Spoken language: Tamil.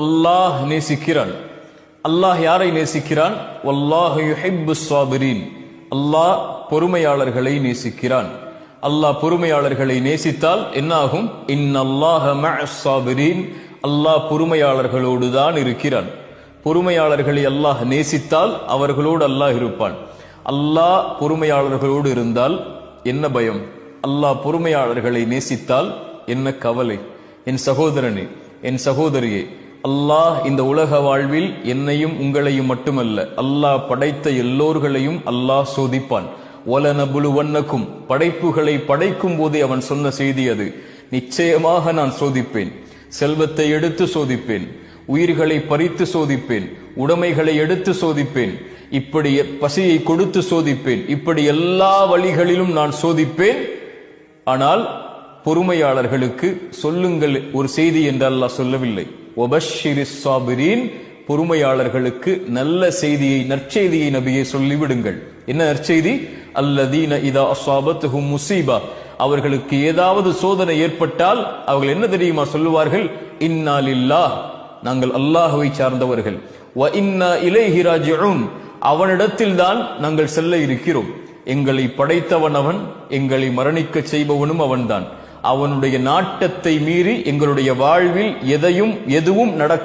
அல்லாஹ் நேசிக்கிறான். அல்லாஹ் யாரை நேசிக்கிறான்? வல்லாஹு யுஹிப்புஸ் ஸாபிரீன். அல்லாஹ் பொறுமையாளர்களை நேசிக்கிறான். அல்லாஹ் பொறுமையாளர்களை நேசித்தால் என்னாகும்? இன்னல்லாஹ மஅஸ் ஸாபிரீன். அல்லாஹ் பொறுமையாளர்களோடு தான் இருக்கிறான். பொறுமையாளர்களை அல்லாஹ் நேசித்தால் அவர்களோடு அல்லாஹ் இருப்பான். அல்லாஹ் பொறுமையாளர்களோடு இருந்தால் என்ன பயம்? அல்லாஹ் பொறுமையாளர்களை நேசித்தால் என்ன கவலை? என் சகோதரனே, என் சகோதரியே, அல்லாஹ் இந்த உலக வாழ்வில் என்னையும் உங்களையும் மட்டுமல்ல, அல்லாஹ் படைத்த எல்லோர்களையும் அல்லாஹ் சோதிப்பான். வலனபுலுவன்னக்கும், படைப்புகளை படைக்கும் போதே அவன் சொன்ன செய்தி அது. நிச்சயமாக நான் சோதிப்பேன். செல்வத்தை எடுத்து சோதிப்பேன், உயிர்களை பறித்து சோதிப்பேன், உடைமைகளை எடுத்து சோதிப்பேன், இப்படி பசியை கொடுத்து சோதிப்பேன், இப்படி எல்லா வழிகளிலும் நான் சோதிப்பேன். ஆனால் பொறுமையாளர்களுக்கு சொல்லுங்கள் ஒரு செய்தி என்று அல்லாஹ் சொல்லவில்லை. வபஷ்ஷிரிஸ் ஸாபிரீன், பொறுமையாளர்களுக்கு நல்ல செய்தியை, நற்செய்தியை நபியை சொல்லிவிடுங்கள். என்ன நற்செய்தி? அல்லதீன இதா அஸாபத்துஹும் முஸீபா, அவர்களுக்கு ஏதாவது சோதனை ஏற்பட்டால் அவர்கள் என்ன தெரியுமா சொல்லுவார்கள்? இன்னா லில்லாஹ், நாங்கள் அல்லாஹ்வை சார்ந்தவர்கள். வ இன்னா இலைஹி ராஜிஊன், அவனிடத்தில் தான் நாங்கள் செல்ல இருக்கிறோம். எங்களை படைத்தவன் அவன், எங்களை மரணிக்க செய்பவனும் அவன்தான். அவனுடைய நாட்டத்தை மீறி எங்களுடைய வாழ்வில் எதுவும் நடக்க